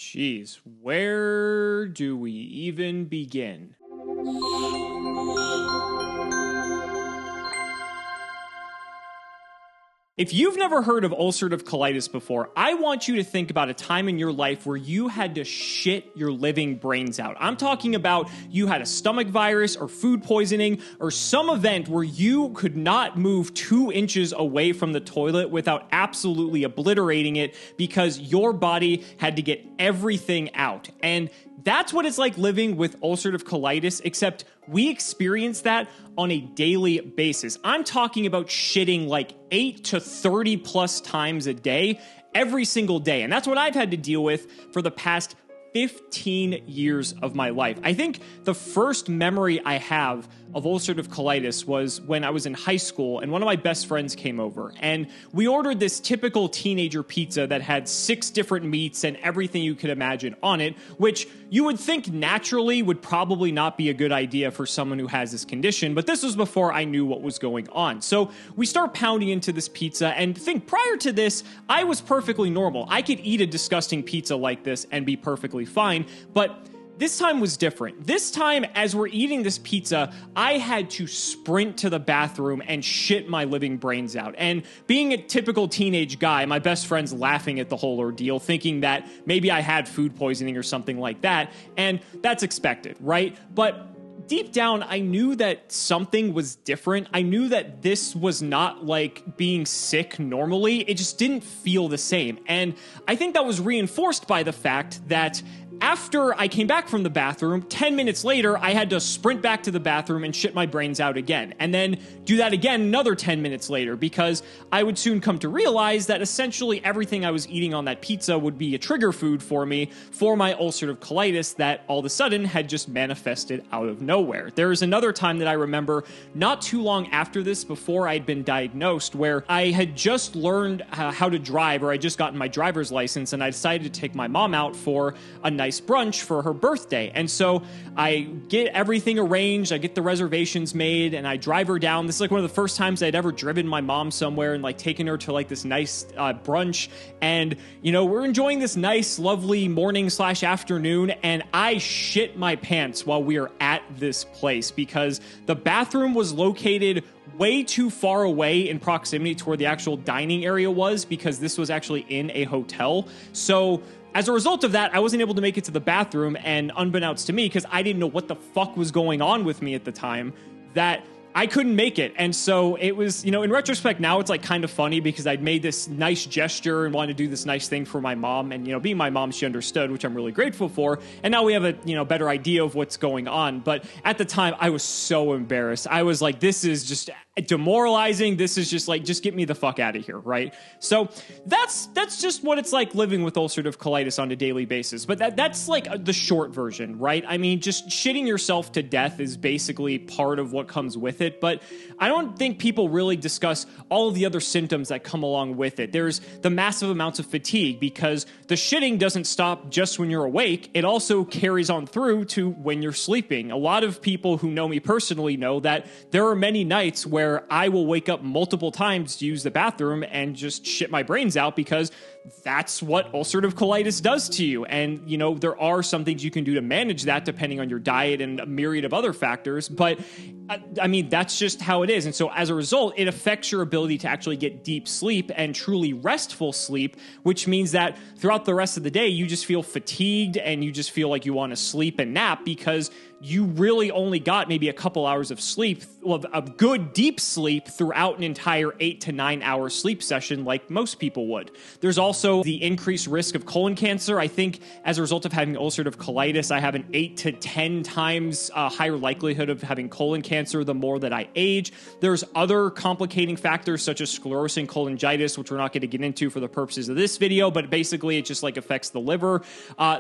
Jeez, where do we even begin? If you've never heard of ulcerative colitis before, I want you to think about a time in your life where you had to shit your living brains out. I'm talking about you had a stomach virus or food poisoning or some event where you could not move 2 inches away from the toilet without absolutely obliterating it because your body had to get everything out. And that's what it's like living with ulcerative colitis, except we experience that on a daily basis. I'm talking about shitting like 8 to 30 plus times a day, every single day. And that's what I've had to deal with for the past 15 years of my life. I think the first memory I have of ulcerative colitis was when I was in high school and one of my best friends came over and we ordered this typical teenager pizza that had 6 different meats and everything you could imagine on it, which you would think naturally would probably not be a good idea for someone who has this condition, but this was before I knew what was going on. So we start pounding into this pizza and think prior to this, I was perfectly normal. I could eat a disgusting pizza like this and be perfectly fine, but this time was different. This time, as we're eating this pizza, I had to sprint to the bathroom and shit my living brains out. And being a typical teenage guy, my best friend's laughing at the whole ordeal, thinking that maybe I had food poisoning or something like that. And that's expected, right? But deep down, I knew that something was different. I knew that this was not like being sick normally. It just didn't feel the same. And I think that was reinforced by the fact that after I came back from the bathroom, 10 minutes later, I had to sprint back to the bathroom and shit my brains out again. And then do that again another 10 minutes later, because I would soon come to realize that essentially everything I was eating on that pizza would be a trigger food for me for my ulcerative colitis that all of a sudden had just manifested out of nowhere. There is another time that I remember not too long after this, before I'd been diagnosed, where I had just learned how to drive, or I just gotten my driver's license, and I decided to take my mom out for a nice brunch for her birthday. And so I get everything arranged, I get the reservations made, and I drive her down. This is like one of the first times I'd ever driven my mom somewhere and like taken her to like this nice brunch. And, you know, we're enjoying this nice, lovely morning/afternoon, and I shit my pants while we are at this place because the bathroom was located way too far away in proximity to where the actual dining area was, because this was actually in a hotel. So as a result of that, I wasn't able to make it to the bathroom, and unbeknownst to me, because I didn't know what the fuck was going on with me at the time, that I couldn't make it. And so it was, you know, in retrospect now, it's like kind of funny because I'd made this nice gesture and wanted to do this nice thing for my mom. And, you know, being my mom, she understood, which I'm really grateful for. And now we have a, you know, better idea of what's going on. But at the time, I was so embarrassed. I was like, this is just demoralizing. This is just like, just get me the fuck out of here, right? So that's just what it's like living with ulcerative colitis on a daily basis. But that's like the short version, right? I mean, just shitting yourself to death is basically part of what comes with it. But I don't think people really discuss all of the other symptoms that come along with it. There's the massive amounts of fatigue, because the shitting doesn't stop just when you're awake. It also carries on through to when you're sleeping. A lot of people who know me personally know that there are many nights where I will wake up multiple times to use the bathroom and just shit my brains out, because that's what ulcerative colitis does to you. And, you know, there are some things you can do to manage that depending on your diet and a myriad of other factors. But I mean, that's just how it is. And so as a result, it affects your ability to actually get deep sleep and truly restful sleep, which means that throughout the rest of the day, you just feel fatigued and you just feel like you want to sleep and nap, because you really only got maybe a couple hours of sleep, of good deep sleep throughout an entire 8 to 9 hour sleep session like most people would. There's also the increased risk of colon cancer. I think as a result of having ulcerative colitis, I have an 8 to 10 times higher likelihood of having colon cancer the more that I age. There's other complicating factors such as sclerosing cholangitis, which we're not going to get into for the purposes of this video, but basically it just like affects the liver.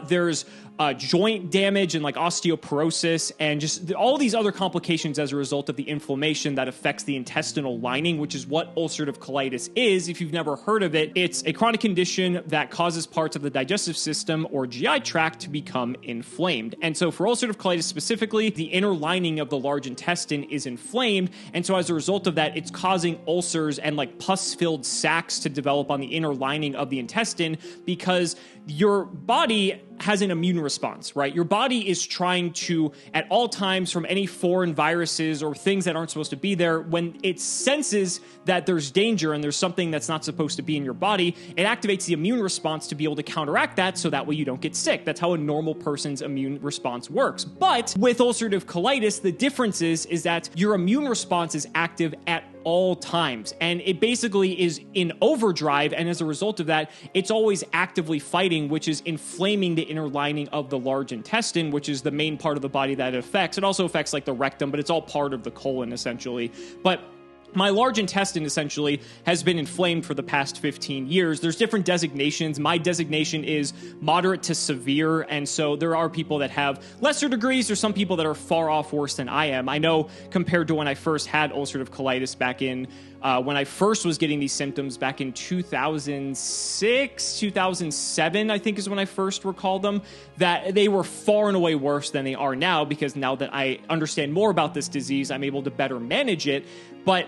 There's joint damage and like osteoporosis, and just all these other complications as a result of the inflammation that affects the intestinal lining, which is what ulcerative colitis is. If you've never heard of it, it's a chronic condition that causes parts of the digestive system or GI tract to become inflamed. And so for ulcerative colitis specifically, the inner lining of the large intestine is inflamed. And so as a result of that, it's causing ulcers and like pus-filled sacs to develop on the inner lining of the intestine, because your body has an immune response, right? Your body is trying to, at all times, from any foreign viruses or things that aren't supposed to be there, when it senses that there's danger and there's something that's not supposed to be in your body, it activates the immune response to be able to counteract that so that way you don't get sick. That's how a normal person's immune response works. But with ulcerative colitis, the difference is that your immune response is active at all times, and it basically is in overdrive, and as a result of that, it's always actively fighting, which is inflaming the inner lining of the large intestine, which is the main part of the body that it affects. It also affects like the rectum, but it's all part of the colon essentially. But my large intestine essentially has been inflamed for the past 15 years. There's different designations. My designation is moderate to severe, and so there are people that have lesser degrees. There's some people that are far off worse than I am. I know compared to when I first had ulcerative colitis back in, when I first was getting these symptoms back in 2006, 2007, I think is when I first recalled them, that they were far and away worse than they are now, because now that I understand more about this disease, I'm able to better manage it. But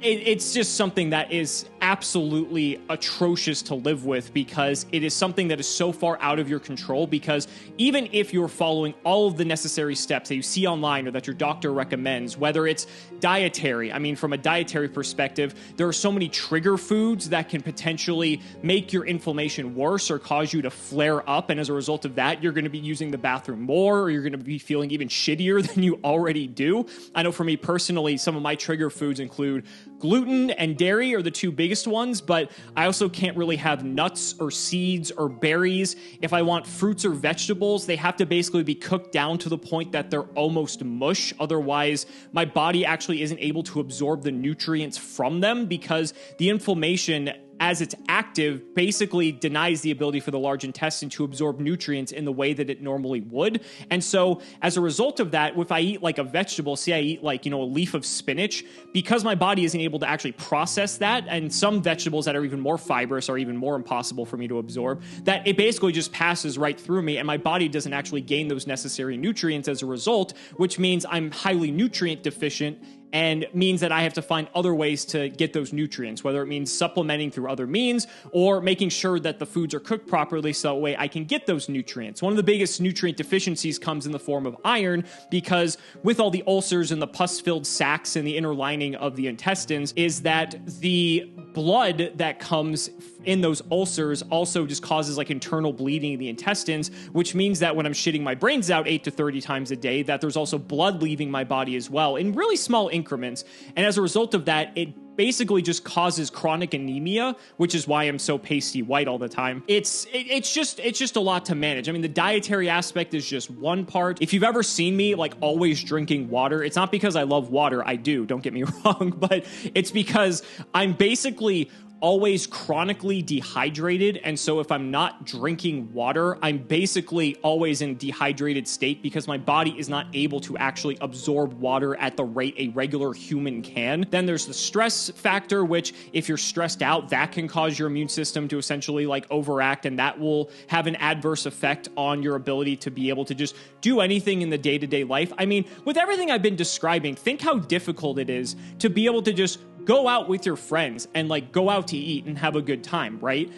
it's just something that is absolutely atrocious to live with, because it is something that is so far out of your control. Because even if you're following all of the necessary steps that you see online or that your doctor recommends, whether it's dietary, I mean, from a dietary perspective, there are so many trigger foods that can potentially make your inflammation worse or cause you to flare up. And as a result of that, you're going to be using the bathroom more, or you're going to be feeling even shittier than you already do. I know for me personally, some of my trigger foods include gluten and dairy are the two biggest ones, but I also can't really have nuts or seeds or berries. If I want fruits or vegetables, they have to basically be cooked down to the point that they're almost mush. Otherwise, my body actually isn't able to absorb the nutrients from them, because the inflammation, as it's active, basically denies the ability for the large intestine to absorb nutrients in the way that it normally would. And so as a result of that, if I eat like a vegetable, say I eat like, a leaf of spinach, because my body isn't able to actually process that, and some vegetables that are even more fibrous are even more impossible for me to absorb, that it basically just passes right through me, and my body doesn't actually gain those necessary nutrients as a result, which means I'm highly nutrient deficient, and means that I have to find other ways to get those nutrients, whether it means supplementing through other means or making sure that the foods are cooked properly so that way I can get those nutrients. One of the biggest nutrient deficiencies comes in the form of iron, because with all the ulcers and the pus-filled sacs in the inner lining of the intestines, is that the blood that comes in those ulcers also just causes like internal bleeding in the intestines, which means that when I'm shitting my brains out 8 to 30 times a day, that there's also blood leaving my body as well in really small increments. And as a result of that, it basically just causes chronic anemia, which is why I'm so pasty white all the time. It's just a lot to manage. I mean, the dietary aspect is just one part. If you've ever seen me like always drinking water, it's not because I love water. I do, don't get me wrong, but it's because I'm basically always chronically dehydrated. And so if I'm not drinking water, I'm basically always in a dehydrated state, because my body is not able to actually absorb water at the rate a regular human can. Then there's the stress factor, which if you're stressed out, that can cause your immune system to essentially like overact, and that will have an adverse effect on your ability to be able to just do anything in the day-to-day life. I mean, with everything I've been describing, think how difficult it is to be able to just go out with your friends and like go out to eat and have a good time, right?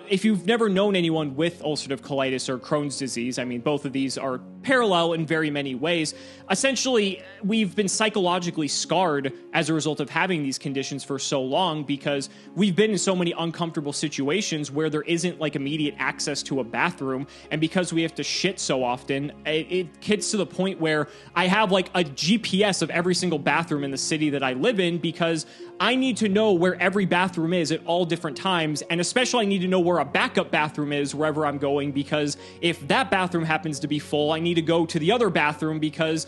If you've never known anyone with ulcerative colitis or Crohn's disease, I mean, both of these are parallel in very many ways. Essentially, we've been psychologically scarred as a result of having these conditions for so long, because we've been in so many uncomfortable situations where there isn't like immediate access to a bathroom. And because we have to shit so often, it gets to the point where I have like a GPS of every single bathroom in the city that I live in, because I need to know where every bathroom is at all different times. And especially I need to know where a backup bathroom is wherever I'm going, because if that bathroom happens to be full, I need to go to the other bathroom, because,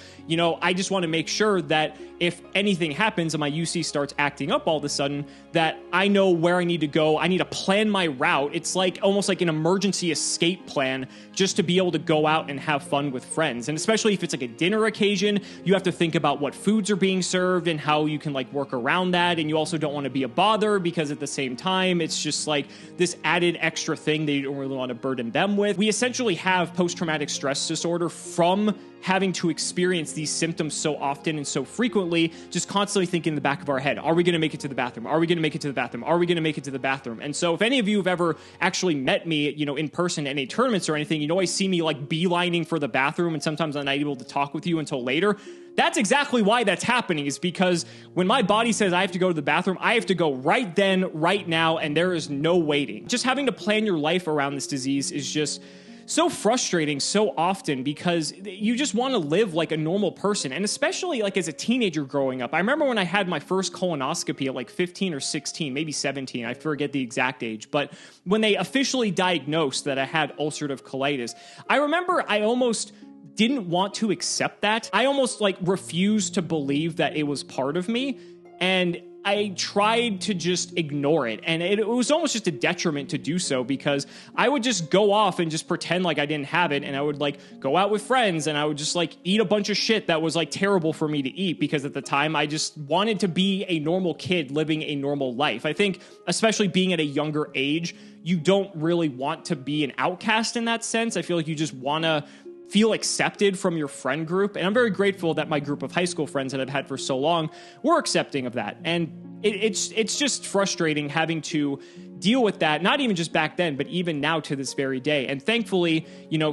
I just want to make sure that if anything happens and my UC starts acting up all of a sudden, that I know where I need to go. I need to plan my route. It's like almost like an emergency escape plan, just to be able to go out and have fun with friends. And especially if it's like a dinner occasion, you have to think about what foods are being served and how you can like work around that. bad, and you also don't want to be a bother because at the same time, it's just like this added extra thing that you don't really want to burden them with. We essentially have post-traumatic stress disorder from having to experience these symptoms so often and so frequently, just constantly thinking in the back of our head, are we going to make it to the bathroom? Are we going to make it to the bathroom? Are we going to make it to the bathroom? And so if any of you have ever actually met me, in person at any tournaments or anything, always see me like beelining for the bathroom, and sometimes I'm not able to talk with you until later. That's exactly why that's happening, is because when my body says I have to go to the bathroom, I have to go right then, right now, and there is no waiting. Just having to plan your life around this disease is just so frustrating so often, because you just want to live like a normal person. And especially like as a teenager growing up, I remember when I had my first colonoscopy at like 15 or 16, maybe 17, I forget the exact age, but when they officially diagnosed that I had ulcerative colitis, I remember I almost didn't want to accept that. I almost like refused to believe that it was part of me, and I tried to just ignore it, and it was almost just a detriment to do so, because I would just go off and just pretend like I didn't have it, and I would like go out with friends, and I would just like eat a bunch of shit that was like terrible for me to eat, because at the time I just wanted to be a normal kid living a normal life. I think especially being at a younger age, you don't really want to be an outcast in that sense. I feel like you just want to feel accepted from your friend group. And I'm very grateful that my group of high school friends that I've had for so long were accepting of that. And it's just frustrating having to deal with that, not even just back then, but even now to this very day. And thankfully,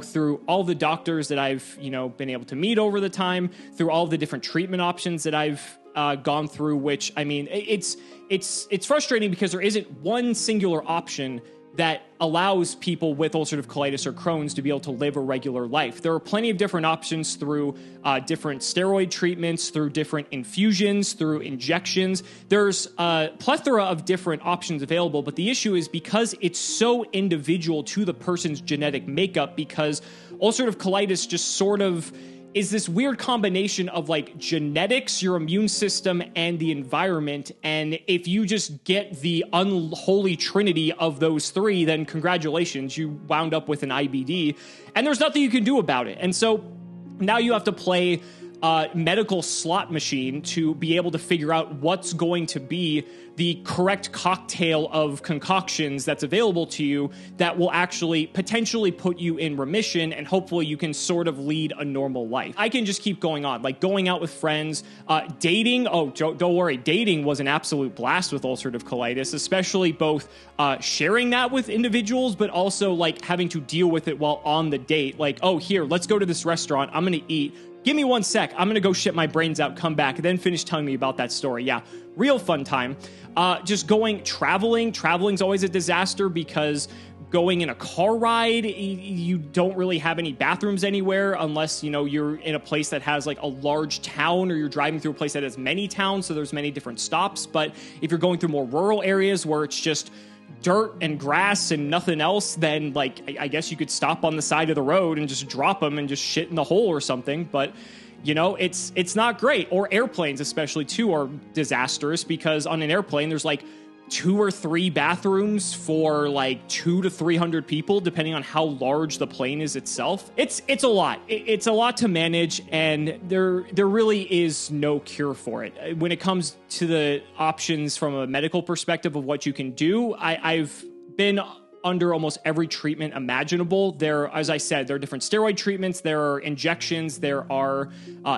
through all the doctors that I've, been able to meet over the time, through all the different treatment options that I've gone through, which, I mean, it's frustrating because there isn't one singular option that allows people with ulcerative colitis or Crohn's to be able to live a regular life. There are plenty of different options through different steroid treatments, through different infusions, through injections. There's a plethora of different options available, but the issue is because it's so individual to the person's genetic makeup, because ulcerative colitis just sort of is this weird combination of like genetics, your immune system, and the environment. And if you just get the unholy trinity of those three, then congratulations, you wound up with an IBD, and there's nothing you can do about it. And so now you have to play medical slot machine to be able to figure out what's going to be the correct cocktail of concoctions that's available to you that will actually potentially put you in remission, and hopefully you can sort of lead a normal life. I can just keep going on, like going out with friends, dating. Oh, don't worry. Dating was an absolute blast with ulcerative colitis, especially both sharing that with individuals, but also like having to deal with it while on the date. Like, oh, here, let's go to this restaurant. I'm going to eat. Give me 1 sec. I'm going to go shit my brains out, come back, and then finish telling me about that story. Yeah, real fun time. Just traveling's always a disaster, because going in a car ride, you don't really have any bathrooms anywhere unless, you're in a place that has like a large town, or you're driving through a place that has many towns, so there's many different stops. But if you're going through more rural areas where it's just dirt and grass and nothing else, then like I guess you could stop on the side of the road and just drop them and just shit in the hole or something. But it's not great. Or airplanes especially too are disastrous, because on an airplane there's like 2 or 3 bathrooms for like 200 to 300 people, depending on how large the plane is itself. It's a lot. It's a lot to manage, and there really is no cure for it. When it comes to the options from a medical perspective of what you can do, I've been under almost every treatment imaginable. There, as I said, there are different steroid treatments, there are injections, there are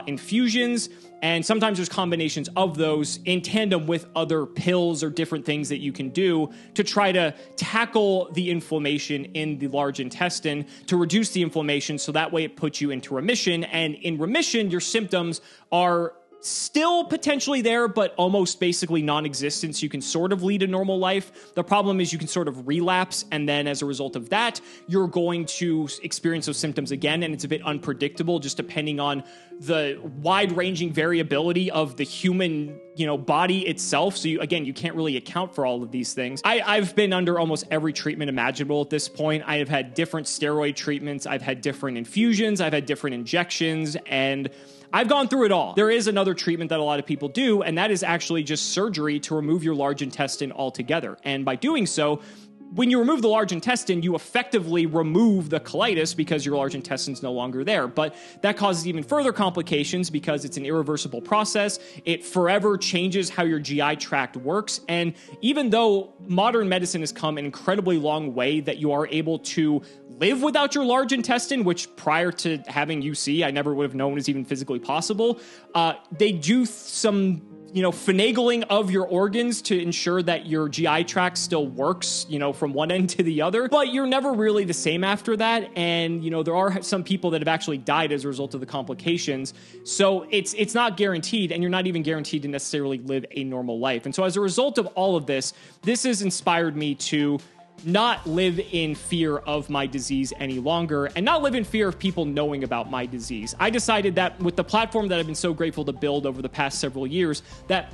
infusions, and sometimes there's combinations of those in tandem with other pills or different things that you can do to try to tackle the inflammation in the large intestine, to reduce the inflammation, so that way it puts you into remission. And in remission, your symptoms are still potentially there, but almost basically non-existent, so you can sort of lead a normal life. The problem is you can sort of relapse, and then as a result of that, you're going to experience those symptoms again, and it's a bit unpredictable just depending on the wide-ranging variability of the human body itself. So you can't really account for all of these things. I've been under almost every treatment imaginable at this point. I have had different steroid treatments, I've had different infusions, I've had different injections, and I've gone through it all. There is another treatment that a lot of people do, and that is actually just surgery to remove your large intestine altogether. And by doing so, when you remove the large intestine, you effectively remove the colitis because your large intestine's no longer there. But that causes even further complications because it's an irreversible process. It forever changes how your GI tract works. And even though modern medicine has come an incredibly long way that you are able to live without your large intestine, which prior to having UC, I never would have known is even physically possible, they do some finagling of your organs to ensure that your GI tract still works, from one end to the other, but you're never really the same after that. And, there are some people that have actually died as a result of the complications. So it's not guaranteed, and you're not even guaranteed to necessarily live a normal life. And so as a result of all of this has inspired me to not live in fear of my disease any longer and not live in fear of people knowing about my disease. I decided that with the platform that I've been so grateful to build over the past several years, that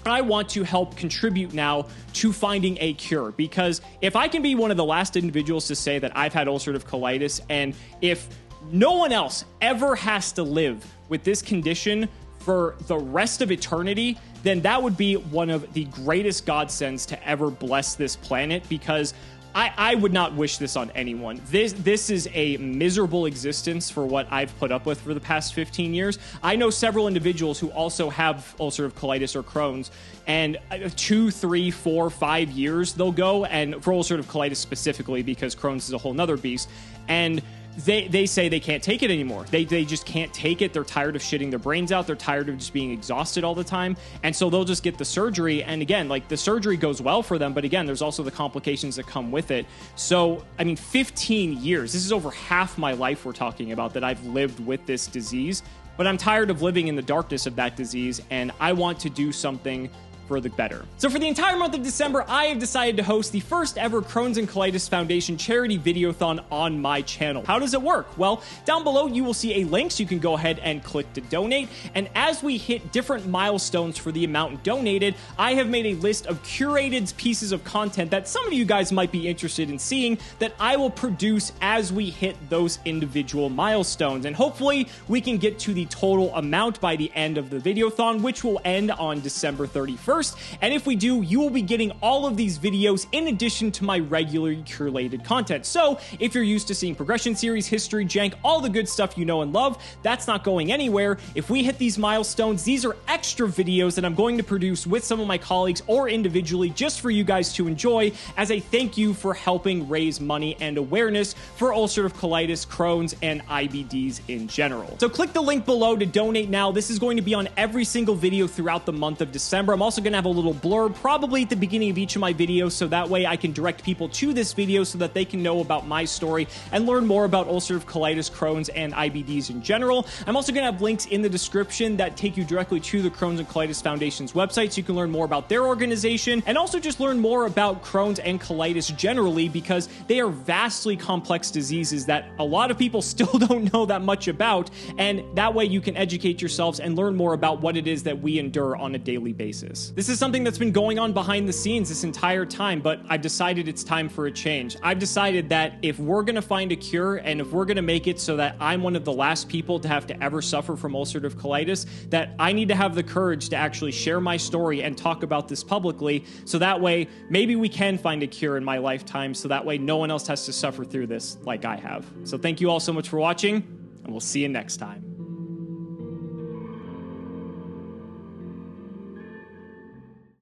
I want to help contribute now to finding a cure. Because if I can be one of the last individuals to say that I've had ulcerative colitis, and if no one else ever has to live with this condition for the rest of eternity, then that would be one of the greatest godsends to ever bless this planet, because I would not wish this on anyone. This is a miserable existence for what I've put up with for the past 15 years. I know several individuals who also have ulcerative colitis or Crohn's, and 2, 3, 4, 5 years they'll go, and for ulcerative colitis specifically, because Crohn's is a whole nother beast, and they say they can't take it anymore. They just can't take it. They're tired of shitting their brains out. They're tired of just being exhausted all the time. And so they'll just get the surgery. And again, the surgery goes well for them, but again, there's also the complications that come with it. So, 15 years, this is over half my life we're talking about that I've lived with this disease, but I'm tired of living in the darkness of that disease, and I want to do something for the better. So for the entire month of December, I have decided to host the first ever Crohn's and Colitis Foundation charity videothon on my channel. How does it work? Well, down below you will see a link, so you can go ahead and click to donate. And as we hit different milestones for the amount donated, I have made a list of curated pieces of content that some of you guys might be interested in seeing that I will produce as we hit those individual milestones. And hopefully we can get to the total amount by the end of the videothon, which will end on December 31st. And if we do, you will be getting all of these videos in addition to my regularly curated content. So if you're used to seeing progression series, history, jank, all the good stuff you know and love, that's not going anywhere. If we hit these milestones, these are extra videos that I'm going to produce with some of my colleagues or individually just for you guys to enjoy as a thank you for helping raise money and awareness for ulcerative colitis, Crohn's, and IBDs in general. So click the link below to donate now. This is going to be on every single video throughout the month of December. I'm also going to have a little blurb probably at the beginning of each of my videos, so that way I can direct people to this video so that they can know about my story and learn more about ulcerative colitis, Crohn's, and IBDs in general. I'm also going to have links in the description that take you directly to the Crohn's and Colitis Foundation's website, so you can learn more about their organization and also just learn more about Crohn's and colitis generally, because they are vastly complex diseases that a lot of people still don't know that much about, and that way you can educate yourselves and learn more about what it is that we endure on a daily basis. This is something that's been going on behind the scenes this entire time, but I've decided it's time for a change. I've decided that if we're going to find a cure, and if we're going to make it so that I'm one of the last people to have to ever suffer from ulcerative colitis, that I need to have the courage to actually share my story and talk about this publicly, so that way maybe we can find a cure in my lifetime, so that way no one else has to suffer through this like I have. So thank you all so much for watching, and we'll see you next time.